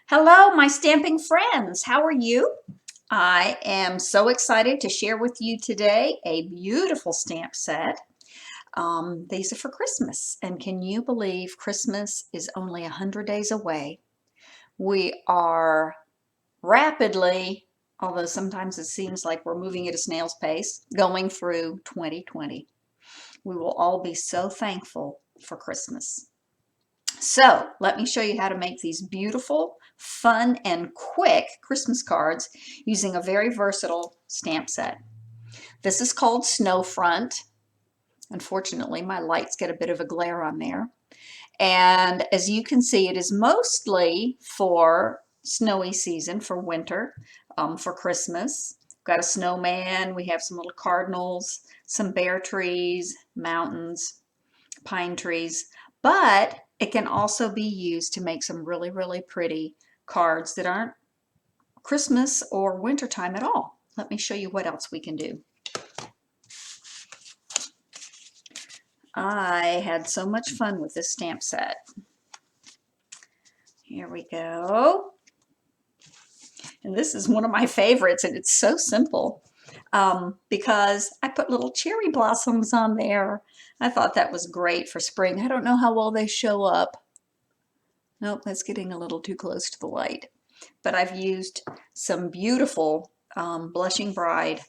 Hello, my stamping friends. How are you? I am so excited to share with you today a beautiful stamp set. These are for Christmas, and can you believe Christmas is only 100 days away? We are rapidly, although sometimes it seems like we're moving at a snail's pace, going through 2020. We will all be so thankful for Christmas. So let me show you how to make these beautiful, fun, and quick Christmas cards using a very versatile stamp set. This is called Snowfront. Unfortunately, my lights get a bit of a glare on there. And as you can see, it is mostly for snowy season, for winter, for Christmas. We've got a snowman, we have some little cardinals, some bear trees, mountains, pine trees, but it can also be used to make some really, really pretty cards that aren't Christmas or wintertime at all. Let me show you what else we can do. I had so much fun with this stamp set. Here we go. And this is one of my favorites, and it's so simple because I put little cherry blossoms on there. I thought that was great for spring. I don't know how well they show up. Nope, that's getting a little too close to the light. But I've used some beautiful Blushing Bride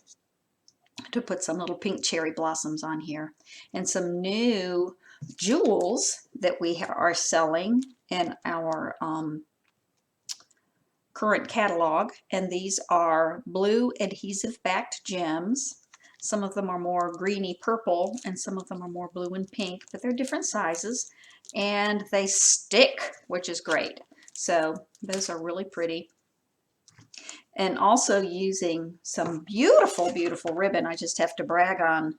to put some little pink cherry blossoms on here, and some new jewels that we are selling in our current catalog, and these are blue adhesive backed gems. Some of them are more greeny purple and some of them are more blue and pink, but they're different sizes and they stick, which is great. So those are really pretty. And also using some beautiful, beautiful ribbon. I just have to brag on.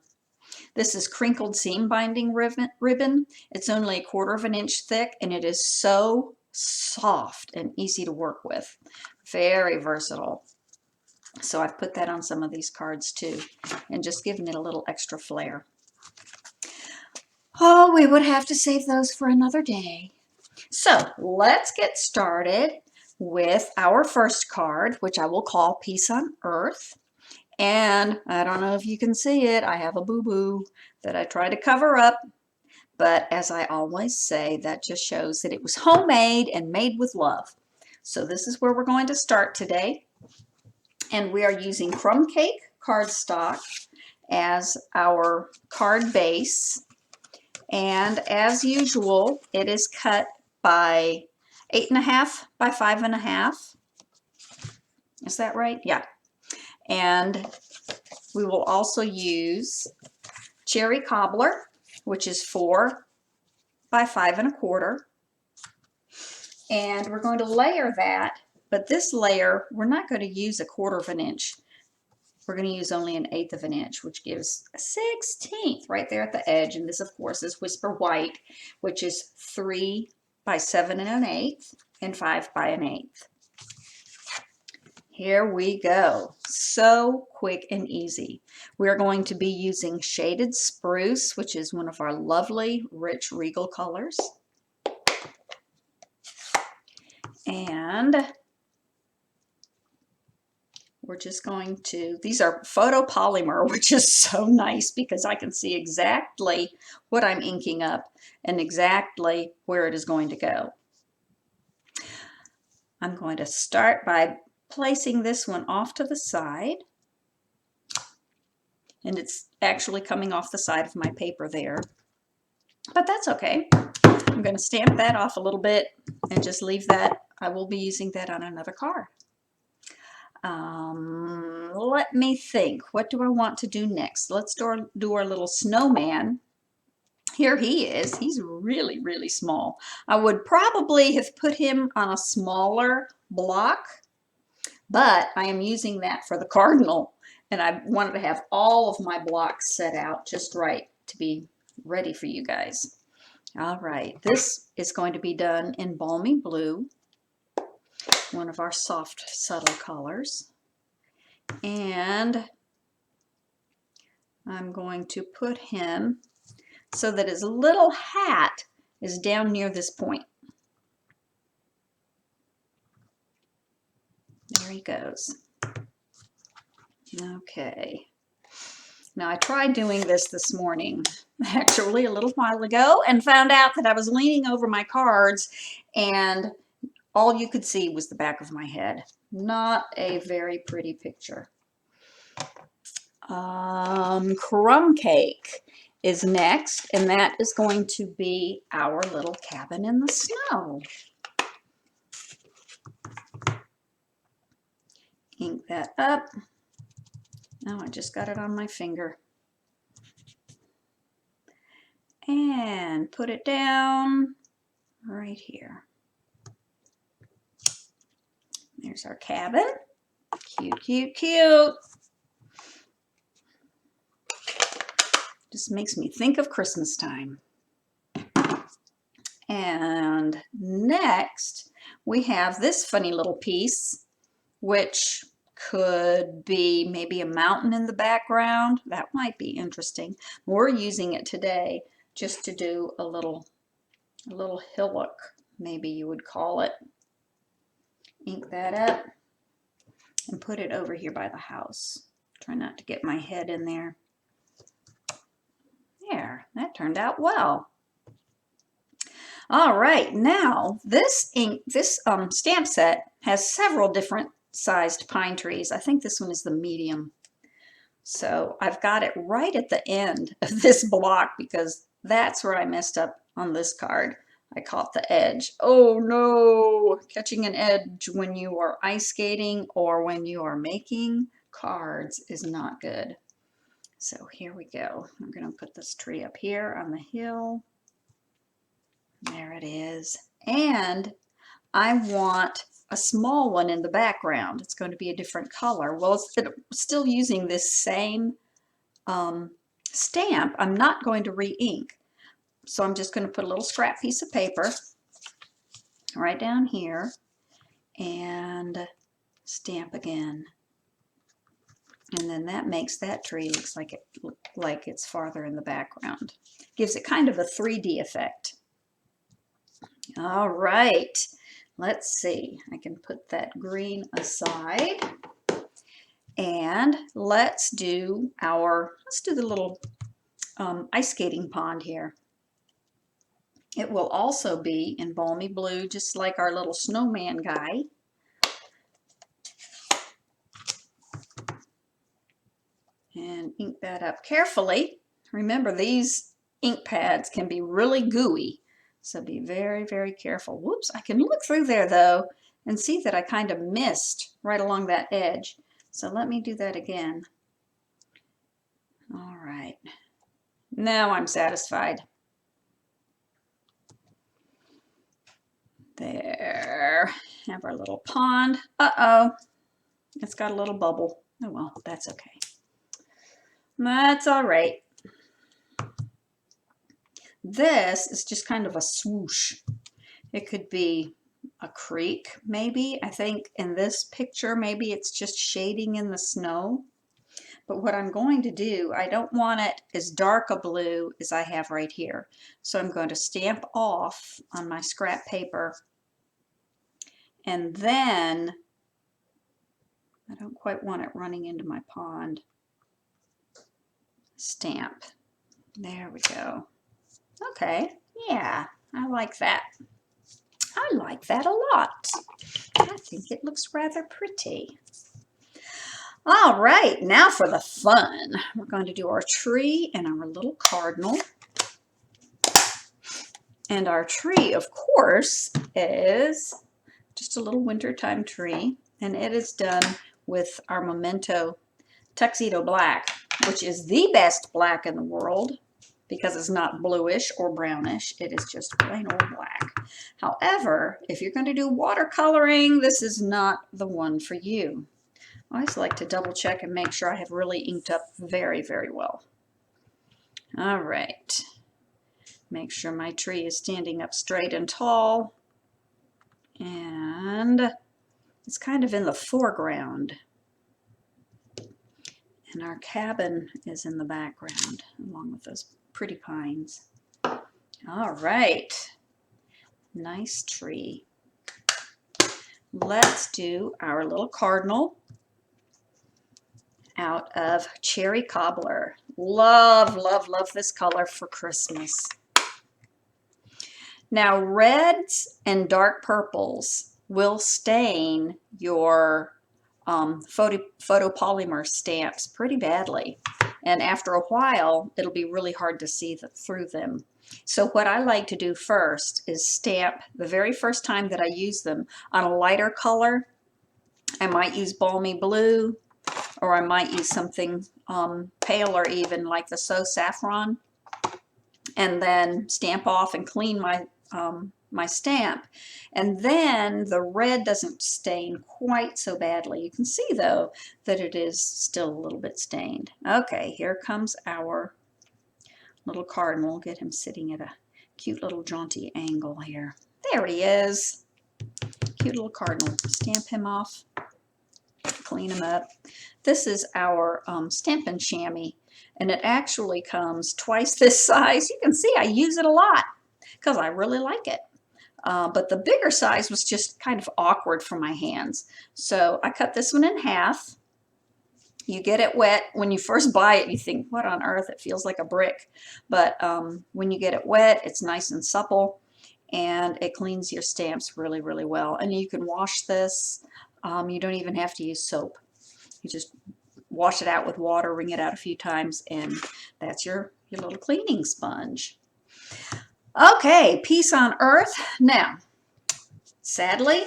This is crinkled seam binding ribbon. It's only 1/4 of an inch thick, and it is so soft and easy to work with. Very versatile. So I've put that on some of these cards too, and just giving it a little extra flair. Oh, we would have to save those for another day. So let's get started with our first card, which I will call Peace on Earth. And I don't know if you can see it, I have a boo-boo that I try to cover up. But as I always say, that just shows that it was homemade and made with love. So this is where we're going to start today. And we are using crumb cake cardstock as our card base. And as usual, it is cut by 8.5 by 5.5. Is that right? Yeah. And we will also use cherry cobbler, which is 4 by 5.25. And we're going to layer that, but this layer, we're not going to use 1/4 of an inch. We're going to use only 1/8 of an inch, which gives a 1/16 right there at the edge. And this, of course, is Whisper White, which is 3 by 7.1/8 and 5 by 1/8. Here we go. So quick and easy. We're going to be using Shaded Spruce, which is one of our lovely, rich regal colors. And we're just going to, these are photopolymer, which is so nice because I can see exactly what I'm inking up and exactly where it is going to go. I'm going to start by placing this one off to the side, and it's actually coming off the side of my paper there, but that's okay. I'm going to stamp that off a little bit and just leave that. I will be using that on another card. Let me think. What do I want to do next? Let's do our little snowman. Here he is. He's really, really small. I would probably have put him on a smaller block, but I am using that for the cardinal, and I wanted to have all of my blocks set out just right to be ready for you guys. All right, this is going to be done in Balmy Blue, one of our soft, subtle colors. And I'm going to put him so that his little hat is down near this point. There he goes. Okay. Now I tried doing this morning, actually a little while ago, and found out that I was leaning over my cards and all you could see was the back of my head. Not a very pretty picture. Crumb cake is next, and that is going to be our little cabin in the snow. Ink that up. Now I just got it on my finger. And put it down right here. There's our cabin. Cute, cute, cute. Just makes me think of Christmas time. And next, we have this funny little piece, which could be maybe a mountain in the background. That might be interesting. We're using it today just to do a little hillock, maybe you would call it. Ink that up and put it over here by the house. Try not to get my head in there. There, that turned out well. All right, now this stamp set has several different sized pine trees. I think this one is the medium. So I've got it right at the end of this block because that's where I messed up on this card. I caught the edge. Oh no, catching an edge when you are ice skating or when you are making cards is not good. So here we go. I'm going to put this tree up here on the hill. There it is. And I want a small one in the background. It's going to be a different color. Well, it's still using this same stamp. I'm not going to re-ink. So I'm just going to put a little scrap piece of paper right down here and stamp again. And then that makes that tree look like it's farther in the background. Gives it kind of a 3D effect. All right, let's see. I can put that green aside. And let's do the little ice skating pond here. It will also be in balmy blue, just like our little snowman guy. And ink that up carefully. Remember, these ink pads can be really gooey, so be very, very careful. Whoops, I can look through there though and see that I kind of missed right along that edge. So let me do that again. All right, now I'm satisfied. There, have our little pond. Uh-oh, it's got a little bubble. Oh well, that's okay. That's all right. This is just kind of a swoosh. It could be a creek, maybe. I think in this picture, maybe it's just shading in the snow. But what I'm going to do, I don't want it as dark a blue as I have right here. So I'm going to stamp off on my scrap paper. And then, I don't quite want it running into my pond. Stamp. There we go. Okay, yeah, I like that. I like that a lot. I think it looks rather pretty. All right, now for the fun. We're going to do our tree and our little cardinal. And our tree, of course, is just a little wintertime tree. And it is done with our Memento Tuxedo Black, which is the best black in the world because it's not bluish or brownish. It is just plain old black. However, if you're going to do watercoloring, this is not the one for you. I always like to double check and make sure I have really inked up very, very well. All right. Make sure my tree is standing up straight and tall. And it's kind of in the foreground. And our cabin is in the background, along with those pretty pines. All right. Nice tree. let's do our little cardinal out of Cherry Cobbler. Love, love, love this color for Christmas. Now, reds and dark purples will stain your photopolymer stamps pretty badly. And after a while, it'll be really hard to see through them. So what I like to do first is stamp the very first time that I use them on a lighter color. I might use balmy blue, or I might use something paler even, like the So Saffron, and then stamp off and clean my stamp. And then the red doesn't stain quite so badly. You can see though that it is still a little bit stained. Okay, here comes our little cardinal. Get him sitting at a cute little jaunty angle here. There he is. Cute little cardinal. Stamp him off. Clean him up. This is our Stampin' Chamois, and it actually comes twice this size. You can see I use it a lot because I really like it. But the bigger size was just kind of awkward for my hands. So I cut this one in half. You get it wet. When you first buy it, you think, what on earth? It feels like a brick. But when you get it wet, it's nice and supple, and it cleans your stamps really, really well. And you can wash this. You don't even have to use soap. You just wash it out with water, wring it out a few times, and that's your little cleaning sponge. Okay, Peace on Earth. Now, sadly,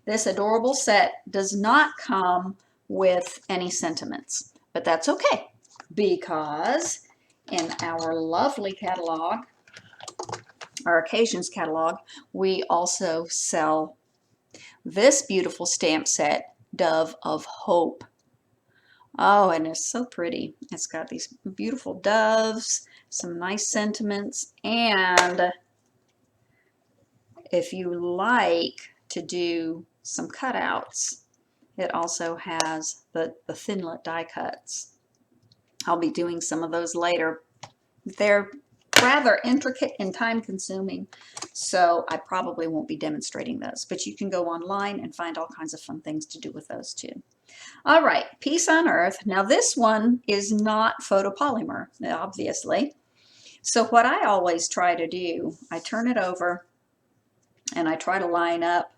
this adorable set does not come with any sentiments, but that's okay, because in our lovely catalog, our occasions catalog, we also sell this beautiful stamp set, Dove of Hope. Oh, and it's so pretty. It's got these beautiful doves, some nice sentiments, and if you like to do some cutouts, it also has the Thinlit die cuts. I'll be doing some of those later. They're rather intricate and time consuming, so I probably won't be demonstrating those, but you can go online and find all kinds of fun things to do with those too. All right, Peace on Earth. Now this one is not photopolymer, obviously. So what I always try to do, I turn it over and I try to line up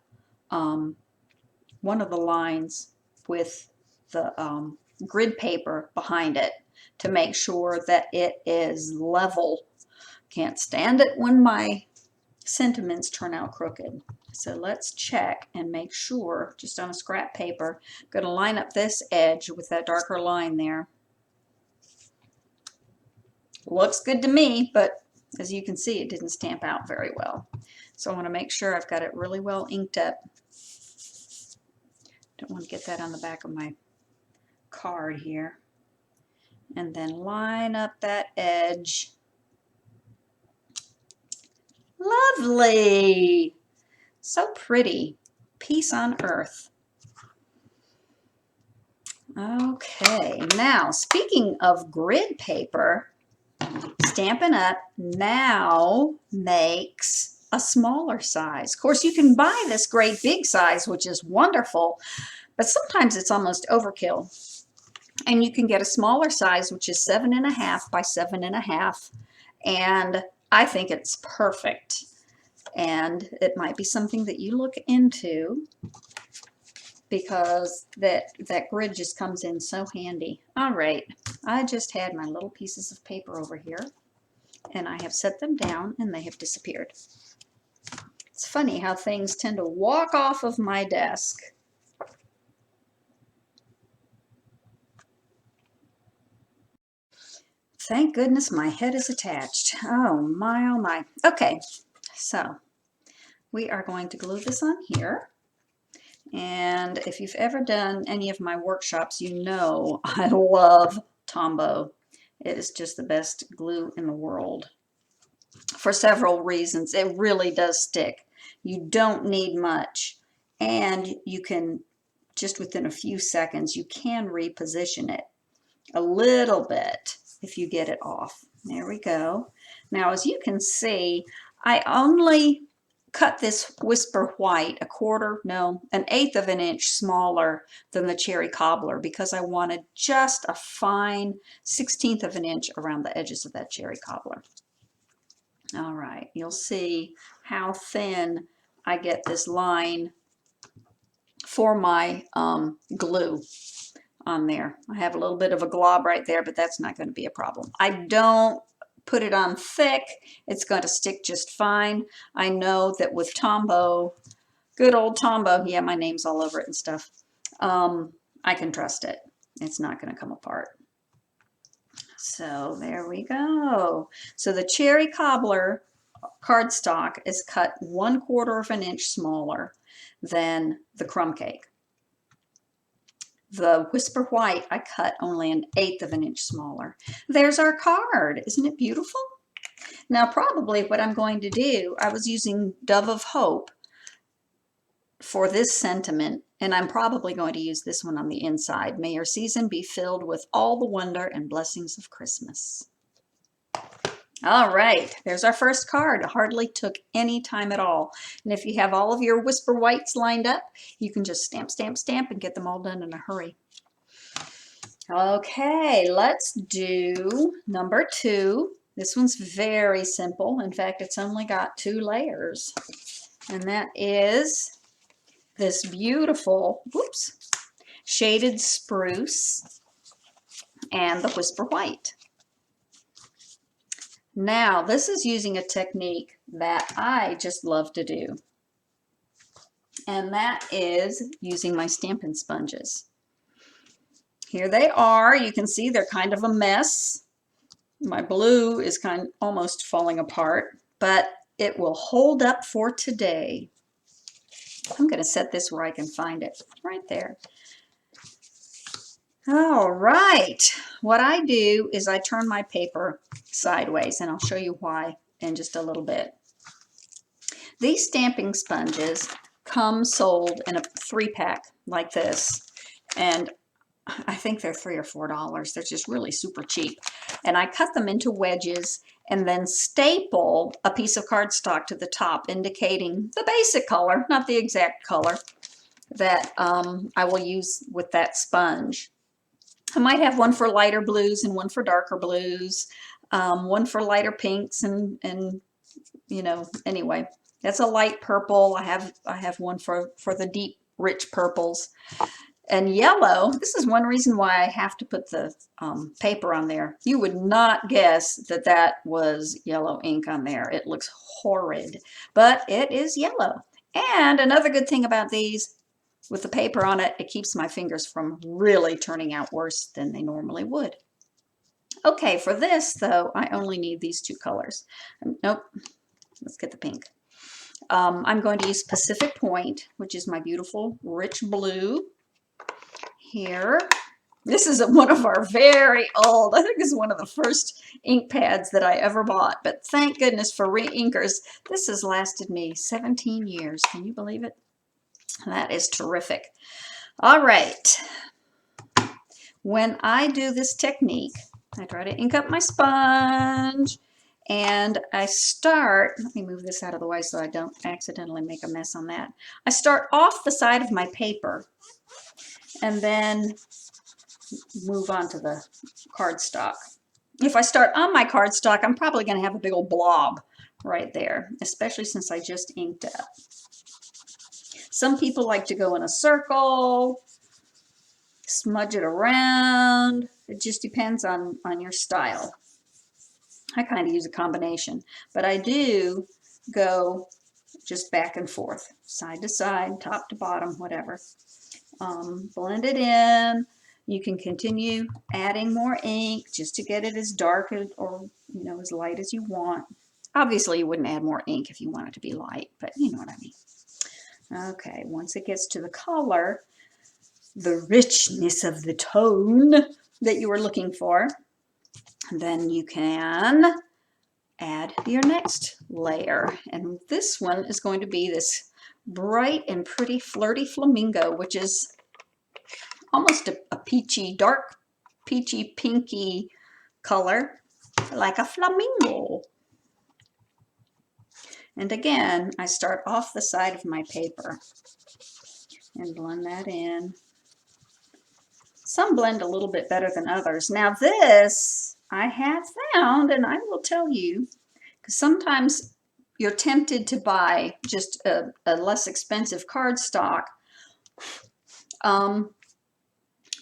one of the lines with the grid paper behind it to make sure that it is level. Can't stand it when my sentiments turn out crooked. So let's check and make sure, just on a scrap paper, I'm going to line up this edge with that darker line there. Looks good to me, but as you can see, it didn't stamp out very well. So I want to make sure I've got it really well inked up. Don't want to get that on the back of my card here. And then line up that edge. Lovely! So pretty. Peace on Earth. Okay, now speaking of grid paper, Stampin' Up! Now makes a smaller size. Of course, you can buy this great big size, which is wonderful, but sometimes it's almost overkill. And you can get a smaller size, which is 7.5 by 7.5, and I think it's perfect. And it might be something that you look into, because that grid just comes in so handy. All right, I just had my little pieces of paper over here, and I have set them down, and they have disappeared. It's funny how things tend to walk off of my desk. Thank goodness my head is attached. Oh my, oh my. Okay, so we are going to glue this on here. And if you've ever done any of my workshops, you know I love Tombow. It is just the best glue in the world for several reasons. It really does stick. You don't need much, and you can, just within a few seconds, you can reposition it a little bit if you get it off. There we go. Now, as you can see, I only cut this Whisper White an eighth of an inch smaller than the Cherry Cobbler because I wanted just a fine 1/16 of an inch around the edges of that Cherry Cobbler. All right, you'll see how thin I get this line for my glue on there. I have a little bit of a glob right there, but that's not going to be a problem. I don't put it on thick. It's going to stick just fine. I know that with Tombow, good old Tombow, yeah, my name's all over it and stuff, I can trust it. It's not going to come apart. So there we go. So the Cherry Cobbler cardstock is cut 1/4 of an inch smaller than the crumb cake. The Whisper White I cut only an eighth of an inch smaller. There's our card. Isn't it beautiful? Now probably what I'm going to do, I was using Dove of Hope for this sentiment, and I'm probably going to use this one on the inside. May your season be filled with all the wonder and blessings of Christmas. All right, there's our first card. It hardly took any time at all. And if you have all of your Whisper Whites lined up, you can just stamp, stamp, stamp and get them all done in a hurry. Okay, let's do number 2. This one's very simple. In fact, it's only got 2 layers. And that is this beautiful, shaded spruce and the Whisper White. Now, this is using a technique that I just love to do, and that is using my Stampin' sponges. Here they are. You can see they're kind of a mess. My blue is almost falling apart, but it will hold up for today. I'm going to set this where I can find it, right there. All right, what I do is I turn my paper sideways, and I'll show you why in just a little bit. These stamping sponges come sold in a 3-pack like this, and I think they're $3 or $4. They're just really super cheap. And I cut them into wedges and then staple a piece of cardstock to the top, indicating the basic color, not the exact color, that I will use with that sponge. I might have one for lighter blues and one for darker blues, one for lighter pinks, and you know, anyway, that's a light purple. I have one for the deep, rich purples. And yellow, this is one reason why I have to put the paper on there. You would not guess that that was yellow ink on there. It looks horrid, but it is yellow. And another good thing about these, with the paper on it, it keeps my fingers from really turning out worse than they normally would. Okay, for this though, I only need these 2 colors. Nope, let's get the pink. I'm going to use Pacific Point, which is my beautiful rich blue here. This is one of our very old, I think this is one of the first ink pads that I ever bought, but thank goodness for re-inkers. This has lasted me 17 years. Can you believe it? That is terrific. All right. When I do this technique, I try to ink up my sponge, and I start, let me move this out of the way so I don't accidentally make a mess on that. I start off the side of my paper and then move on to the cardstock. If I start on my cardstock, I'm probably going to have a big old blob right there, especially since I just inked up. Some people like to go in a circle, smudge it around. It just depends on your style. I kind of use a combination, but I do go just back and forth, side to side, top to bottom, whatever. Blend it in. You can continue adding more ink just to get it as dark or as light as you want. Obviously, you wouldn't add more ink if you want it to be light, but you know what I mean. Okay, once it gets to the color, the richness of the tone that you were looking for, then you can add your next layer. And this one is going to be this bright and pretty flirty flamingo, which is almost a peachy, dark peachy pinky color, like a flamingo. And again, I start off the side of my paper and blend that in. Some blend a little bit better than others. Now this I have found, and I will tell you, because sometimes you're tempted to buy just a less expensive cardstock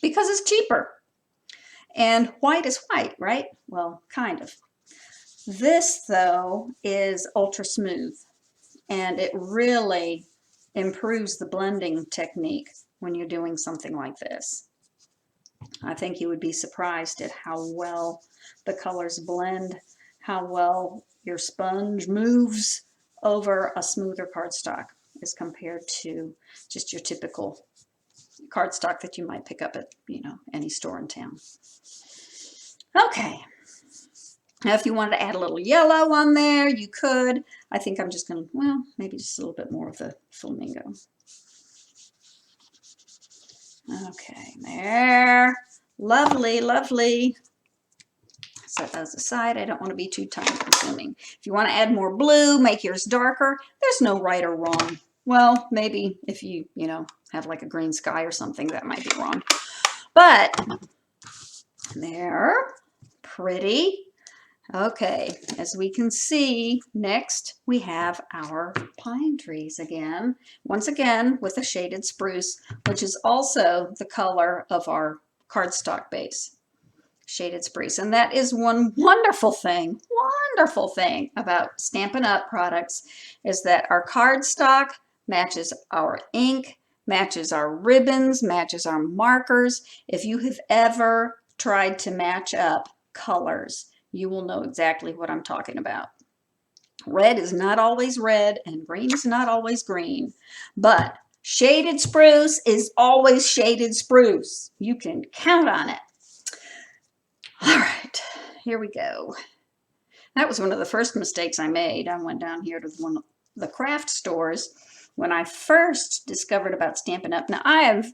because it's cheaper. And white is white, right? Well, kind of. This, though, is ultra smooth, and it really improves the blending technique when you're doing something like this. I think you would be surprised at how well the colors blend, how well your sponge moves over a smoother cardstock as compared to just your typical cardstock that you might pick up at, any store in town. Okay. Now, if you wanted to add a little yellow on there, you could. I think I'm just going to, well, maybe just a little bit more of the flamingo. Okay, there. Lovely, lovely. Set those aside. I don't want to be too time consuming. If you want to add more blue, make yours darker. There's no right or wrong. Well, maybe if you, have like a green sky or something, that might be wrong. But there, pretty. Okay, as we can see, next we have our pine trees again. Once again with a shaded spruce, which is also the color of our cardstock base. Shaded spruce. And that is one wonderful thing about Stampin' Up! Products is that our cardstock matches our ink, matches our ribbons, matches our markers. If you have ever tried to match up colors, you will know exactly what I'm talking about. Red is not always red and green is not always green, but shaded spruce is always shaded spruce. You can count on it. All right, here we go. That was one of the first mistakes I made. I went down here to one of the craft stores when I first discovered about Stampin' Up. Now I've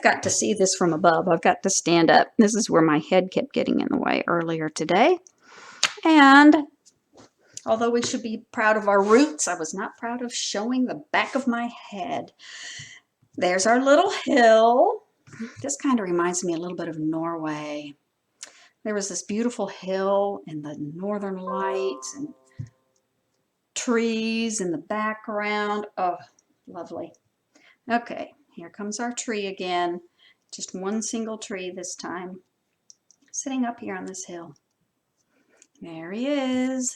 got to see this from above. I've got to stand up. This is where my head kept getting in the way earlier today. And although we should be proud of our roots, I was not proud of showing the back of my head. There's our little hill. This kind of reminds me a little bit of Norway. There was this beautiful hill and the northern lights and trees in the background. Oh, lovely. Okay, here comes our tree again. Just one single tree this time, sitting up here on this hill. There he is.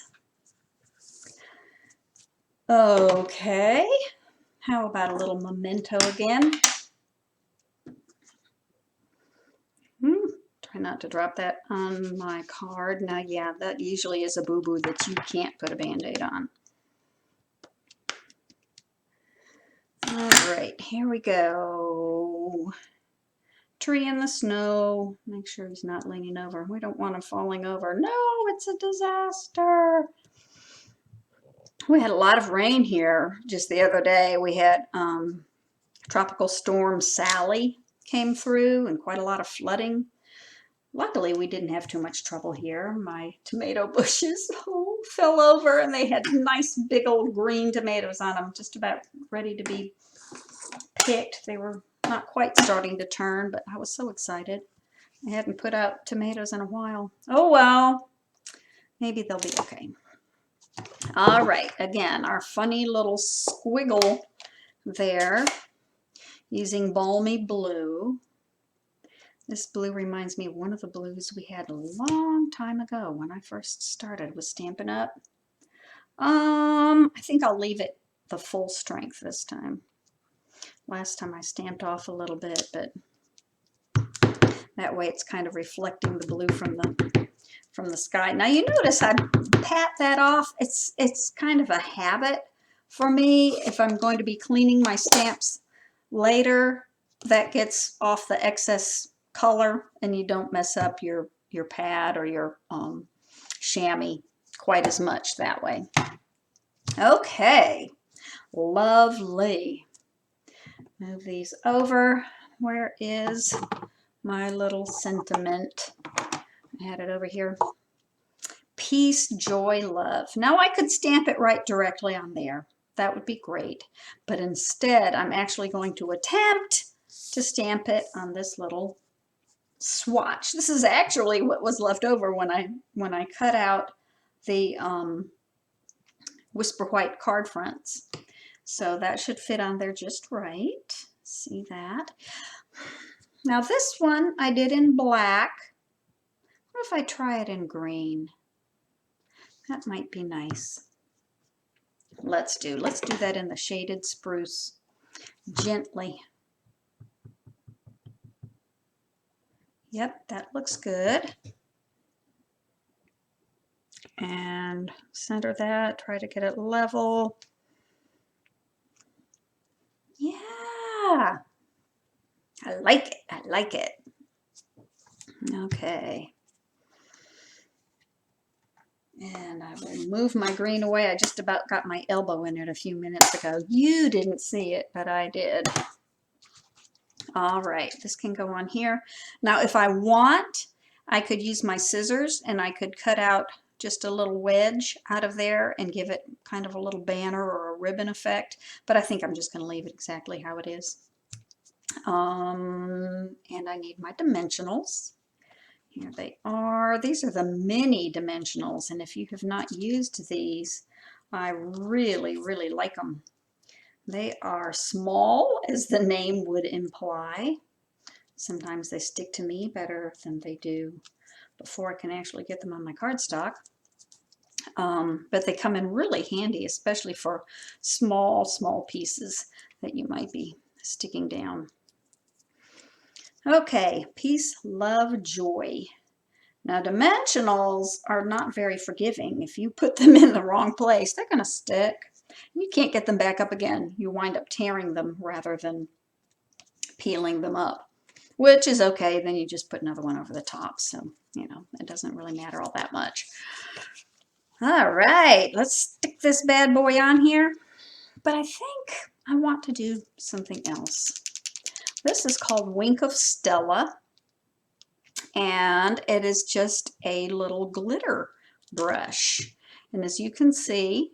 Okay, how about a little memento again? Try not to drop that on my card. Now, yeah, that usually is a boo-boo that you can't put a Band-Aid on. All right, here we go. Tree in the snow. Make sure he's not leaning over. We don't want him falling over. No, it's a disaster. We had a lot of rain here just the other day. We had Tropical Storm Sally came through and quite a lot of flooding. Luckily, we didn't have too much trouble here. My tomato bushes fell over and they had nice big old green tomatoes on them, just about ready to be picked. They were not quite starting to turn, but I was so excited. I hadn't put out tomatoes in a while. Oh well, maybe they'll be okay. All right, again, our funny little squiggle there using Balmy Blue. This blue reminds me of one of the blues we had a long time ago when I first started with Stampin' Up. I think I'll leave it the full strength this time. Last time I stamped off a little bit, but that way it's kind of reflecting the blue from the sky. Now you notice I pat that off. It's kind of a habit for me. If I'm going to be cleaning my stamps later, that gets off the excess color and you don't mess up your pad or your chamois quite as much that way. Okay, lovely. Move these over. Where is my little sentiment? I had it over here. Peace, joy, love. Now I could stamp it right directly on there. That would be great. But instead, I'm actually going to attempt to stamp it on this little swatch. This is actually what was left over when I cut out the Whisper White card fronts. So that should fit on there just right. See that? Now this one I did in black. What if I try it in green? That might be nice. Let's do that in the shaded spruce. Gently. Yep, that looks good. And center that, try to get it level. Yeah, I like it, I like it. Okay. And I will move my green away. I just about got my elbow in it a few minutes ago. You didn't see it, but I did. All right, this can go on here. Now, if I want, I could use my scissors and I could cut out just a little wedge out of there and give it kind of a little banner or a ribbon effect, but I think I'm just going to leave it exactly how it is. And I need my dimensionals. Here they are. These are the mini dimensionals, and if you have not used these, I really, really like them. They are small, as the name would imply. Sometimes they stick to me better than they do before I can actually get them on my cardstock. But they come in really handy, especially for small, small pieces that you might be sticking down. Okay, peace, love, joy. Now, dimensionals are not very forgiving. If you put them in the wrong place, they're going to stick. You can't get them back up again. You wind up tearing them rather than peeling them up, which is okay. Then you just put another one over the top. So, you know, it doesn't really matter all that much. All right, let's stick this bad boy on here. But I think I want to do something else. This is called Wink of Stella, and it is just a little glitter brush. And as you can see,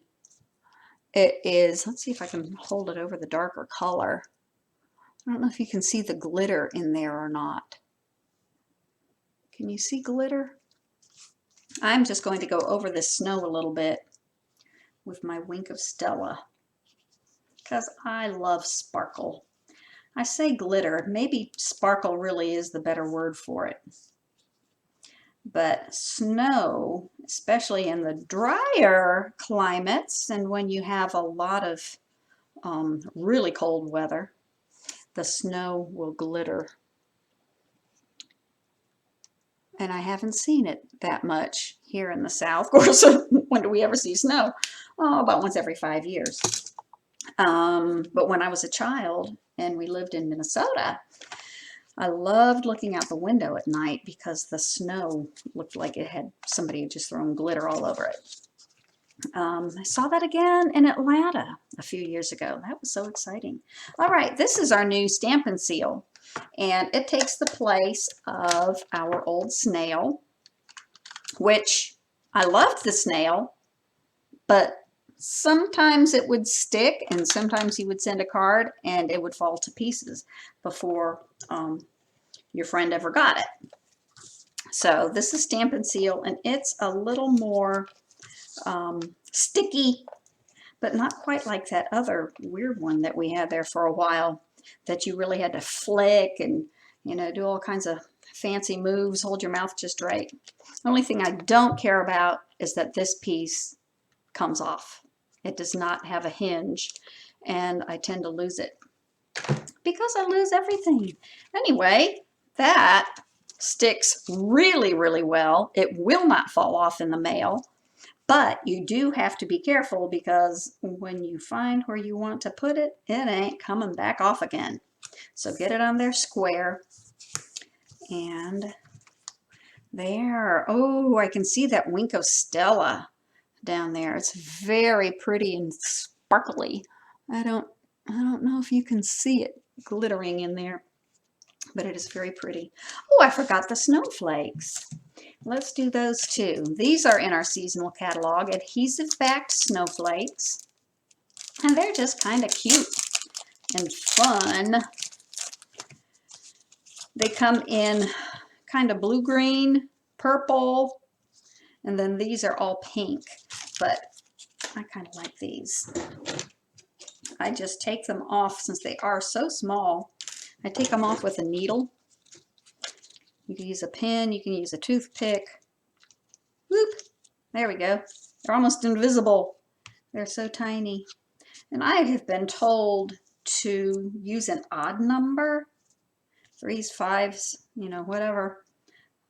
it is, let's see if I can hold it over the darker color. I don't know if you can see the glitter in there or not. Can you see glitter? I'm just going to go over the snow a little bit with my Wink of Stella because I love sparkle. I say glitter, maybe sparkle really is the better word for it. But snow, especially in the drier climates and when you have a lot of really cold weather, the snow will glitter. And I haven't seen it that much here in the South. Of course, when do we ever see snow? Oh, about once every 5 years. But when I was a child and we lived in Minnesota, I loved looking out the window at night because the snow looked like it had somebody had just thrown glitter all over it. I saw that again in Atlanta a few years ago. That was so exciting. All right, this is our new Stampin' Seal, and it takes the place of our old snail, which I loved the snail, but sometimes it would stick and sometimes you would send a card and it would fall to pieces before your friend ever got it. So this is Stampin' Seal, and it's a little more sticky, but not quite like that other weird one that we had there for a while that you really had to flick and, you know, do all kinds of fancy moves, hold your mouth just right. The only thing I don't care about is that this piece comes off. It does not have a hinge, and I tend to lose it because I lose everything. Anyway, that sticks really, really well. It will not fall off in the mail, but you do have to be careful because when you find where you want to put it, it ain't coming back off again. So get it on there square. And there. Oh, I can see that Wink of Stella down there. It's very pretty and sparkly. I don't know if you can see it glittering in there, but it is very pretty. Oh, I forgot the snowflakes. let's do those too. These are in our seasonal catalog, adhesive backed snowflakes. And they're just kind of cute and fun. They come in kind of blue-green, purple, and then these are all pink, but I kind of like these. I just take them off since they are so small. I take them off with a needle. You can use a pin, you can use a toothpick. Whoop, there we go. They're almost invisible. They're so tiny. And I have been told to use an odd number, 3s, 5s, you know, whatever,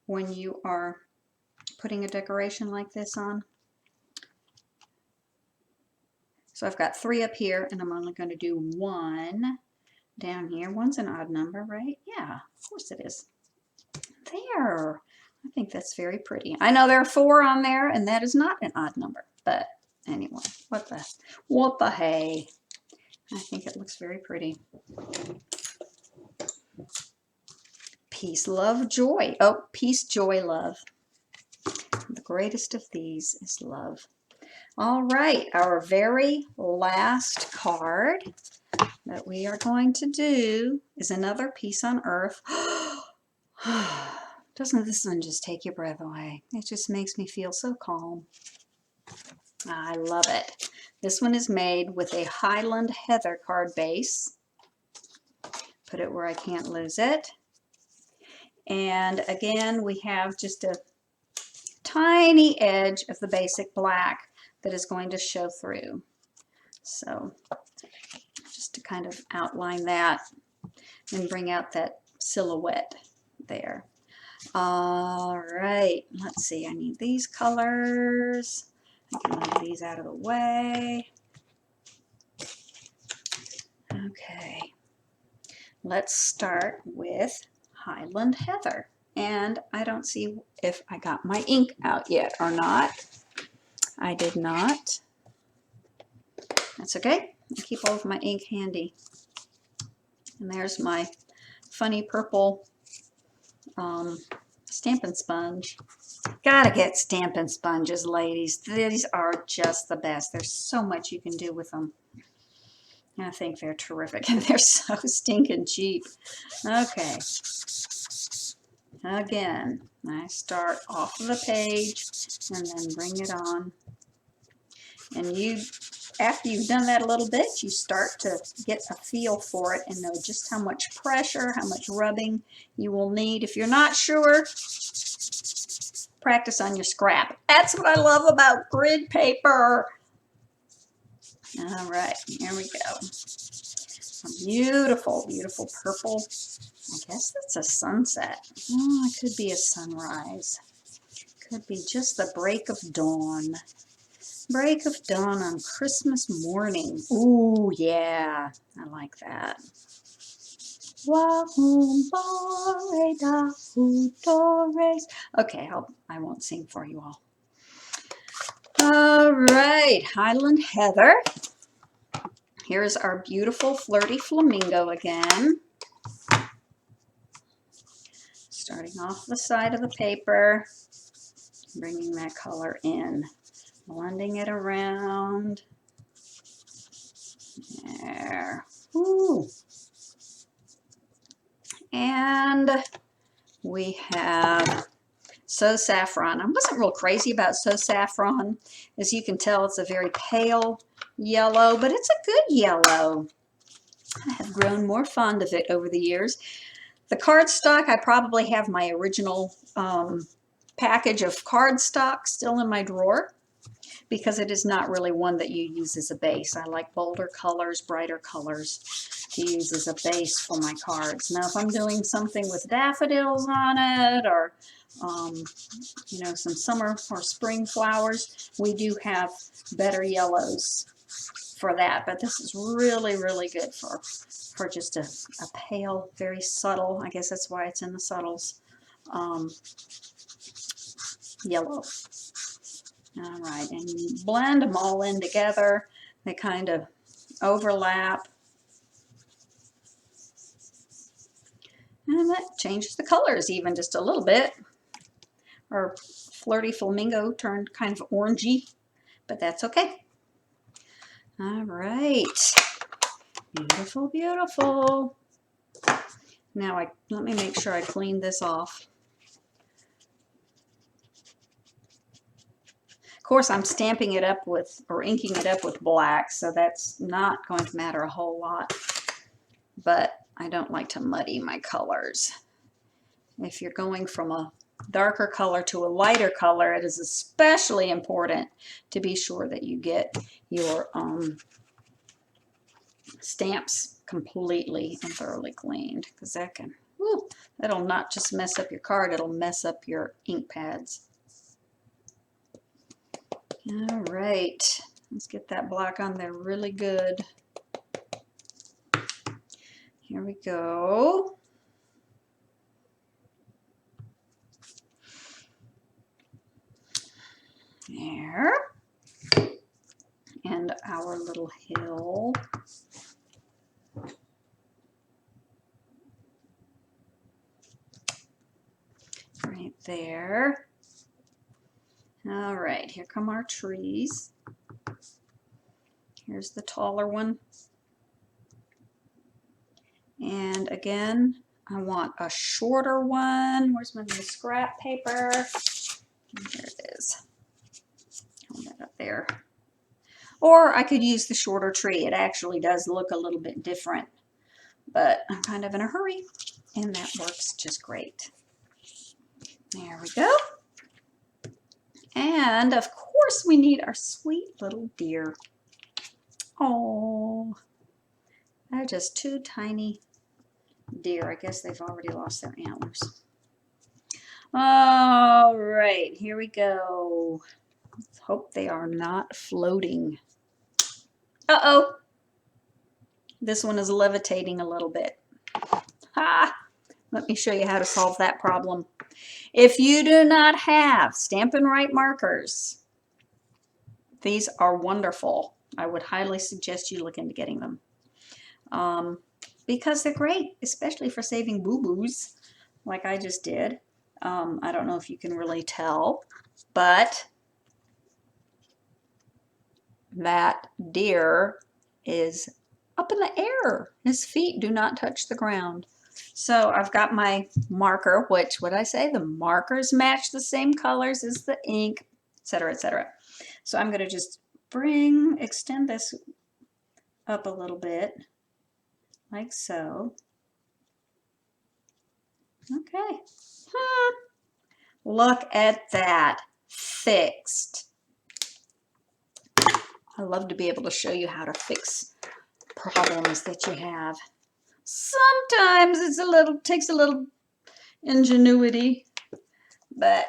when you are putting a decoration like this on. So I've got 3 up here, and I'm only going to do 1 down here. 1's an odd number, right? Yeah, of course it is. There. I think that's very pretty. I know there are 4 on there, and that is not an odd number. But anyway, what the hey? I think it looks very pretty. Peace, love, joy. Oh, peace, joy, love. The greatest of these is love. All right, our very last card that we are going to do is another Peace on Earth. Doesn't this one just take your breath away? It just makes me feel so calm. I love it. This one is made with a Highland Heather card base. Put it where I can't lose it. And again, we have just a tiny edge of the basic black that is going to show through. So just to kind of outline that and bring out that silhouette there. All right, let's see, I need these colors. I can move these out of the way. Okay, let's start with Highland Heather. And I don't see if I got my ink out yet or not. I did not. That's okay. I keep all of my ink handy. And there's my funny purple Stampin' Sponge. Gotta get Stampin' Sponges, ladies. These are just the best. There's so much you can do with them. I think they're terrific, and they're so stinking cheap. Okay. Again, I start off of the page and then bring it on. And you, after you've done that a little bit, you start to get a feel for it and know just how much pressure, how much rubbing you will need. If you're not sure, practice on your scrap. That's what I love about grid paper. All right, here we go. A beautiful, beautiful purple. I guess that's a sunset. Oh, it could be a sunrise. Could be just the break of dawn. Break of dawn on Christmas morning. Ooh, yeah. I like that. Okay, I won't sing for you all. All right, Highland Heather. Here's our beautiful flirty flamingo again. Starting off the side of the paper, bringing that color in, blending it around. There. Ooh. And we have So Saffron. I wasn't real crazy about So Saffron. As you can tell, it's a very pale yellow, but it's a good yellow. I have grown more fond of it over the years. The cardstock, I probably have my original package of cardstock still in my drawer because it is not really one that you use as a base. I like bolder colors, brighter colors to use as a base for my cards. Now, if I'm doing something with daffodils on it or, you know, some summer or spring flowers, we do have better yellows for that. But this is really, really good for just a pale, very subtle, I guess that's why it's in the subtles, yellow. All right, and you blend them all in together. They kind of overlap. And that changes the colors even just a little bit. Our flirty flamingo turned kind of orangey, but that's okay. All right. Beautiful, beautiful. Now let me make sure I clean this off. Of course, I'm stamping it up with, or inking it up with black, so that's not going to matter a whole lot. But I don't like to muddy my colors. If you're going from a darker color to a lighter color, it is especially important to be sure that you get your stamps completely and thoroughly cleaned, because that'll not just mess up your card, it'll mess up your ink pads. All right, let's get that black on there really good. Here we go. There. And our little hill. Right there. All right, here come our trees. Here's the taller one. And again, I want a shorter one. Where's my little scrap paper? There it is. Hold that up there. Or I could use the shorter tree. It actually does look a little bit different, but I'm kind of in a hurry, and that works just great. There we go. And of course we need our sweet little deer. Oh, they're just two tiny deer. I guess they've already lost their antlers. All right, here we go. Let's hope they are not floating. Uh-oh. This one is levitating a little bit. Ha! Let me show you how to solve that problem. If you do not have Stampin' Right markers, these are wonderful. I would highly suggest you look into getting them. Because they're great, especially for saving boo-boos like I just did. I don't know if you can really tell, but that deer is up in the air. His feet do not touch the ground. So I've got my marker, which, what I say, the markers match the same colors as the ink, etc., etc. So I'm going to just extend this up a little bit, like so. Okay. Look at that. Fixed. I love to be able to show you how to fix problems that you have. Sometimes takes a little ingenuity, but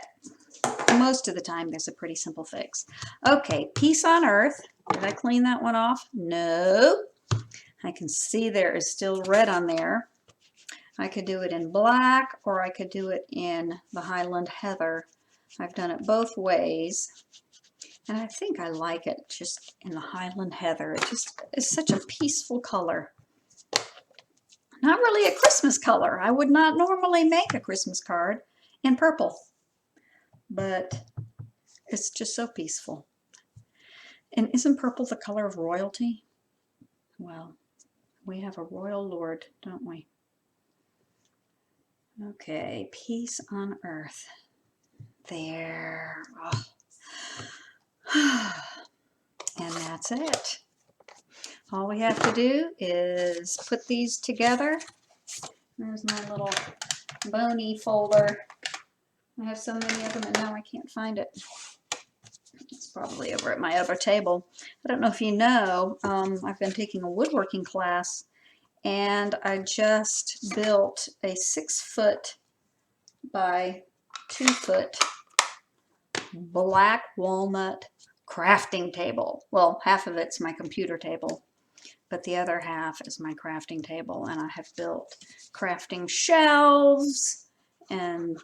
most of the time there's a pretty simple fix. Okay, Peace on Earth. Did I clean that one off? No. I can see there is still red on there. I could do it in black, or I could do it in the Highland Heather. I've done it both ways, and I think I like it just in the Highland Heather. It just is such a peaceful color. Not really a Christmas color. I would not normally make a Christmas card in purple, but it's just so peaceful. And isn't purple the color of royalty? Well, we have a royal lord, don't we? Okay, Peace on Earth. There. Oh. And that's it. All we have to do is put these together. There's my little bony folder. I have so many of them and now I can't find it. It's probably over at my other table. I don't know if you know, I've been taking a woodworking class, and I just built a 6-foot by 2-foot black walnut crafting table. Well, half of it's my computer table, but the other half is my crafting table, and I have built crafting shelves, and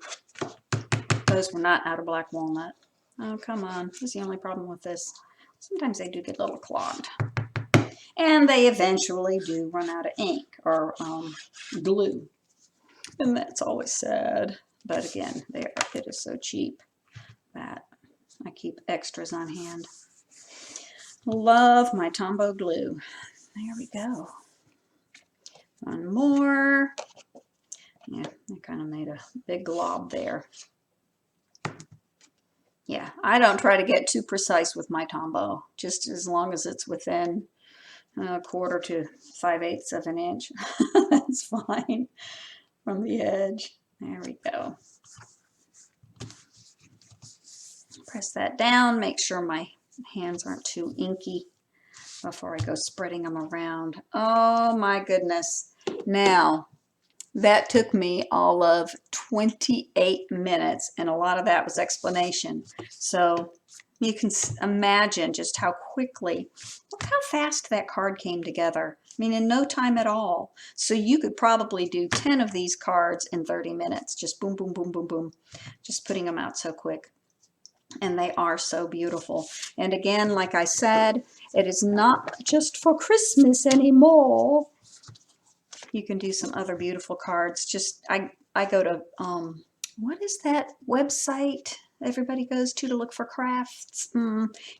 those were not out of black walnut. Oh, come on. That's the only problem with this. Sometimes they do get a little clogged. And they eventually do run out of ink or glue. And that's always sad. But again, it is so cheap that I keep extras on hand. Love my Tombow glue. There we go. One more. Yeah, I kind of made a big glob there. Yeah, I don't try to get too precise with my Tombow, just as long as it's within a 1/4 to 5/8 of an inch. That's fine from the edge. There we go. Press that down, make sure my hands aren't too inky before I go spreading them around. Oh my goodness. Now, that took me all of 28 minutes, and a lot of that was explanation. So you can imagine just how quickly, look how fast that card came together. I mean, in no time at all. So you could probably do 10 of these cards in 30 minutes. Just boom, boom, boom, boom, boom. Just putting them out so quick. And they are so beautiful. And again, like I said, it is not just for Christmas anymore. You can do some other beautiful cards. Just I go to what is that website everybody goes to look for crafts?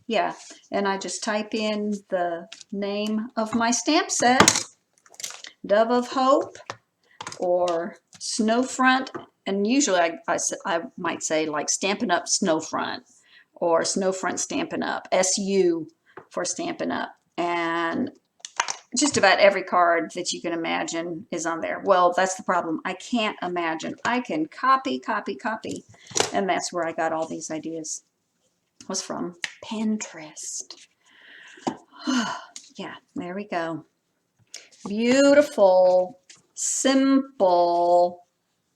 Yeah, and I just type in the name of my stamp set, Dove of Hope or Snowfront, and usually I might say like Stampin' Up Snowfront or Snowfront Stampin' Up, SU for Stampin' Up, and just about every card that you can imagine is on there. Well, that's the problem. I can't imagine. I can copy, copy, copy, and that's where I got all these ideas. It was from Pinterest. Yeah, there we go. Beautiful, simple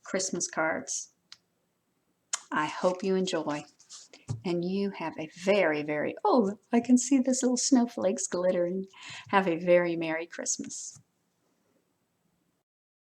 Christmas cards. I hope you enjoy. And you have a very, very, oh, I can see this little snowflakes glittering. Have a very Merry Christmas.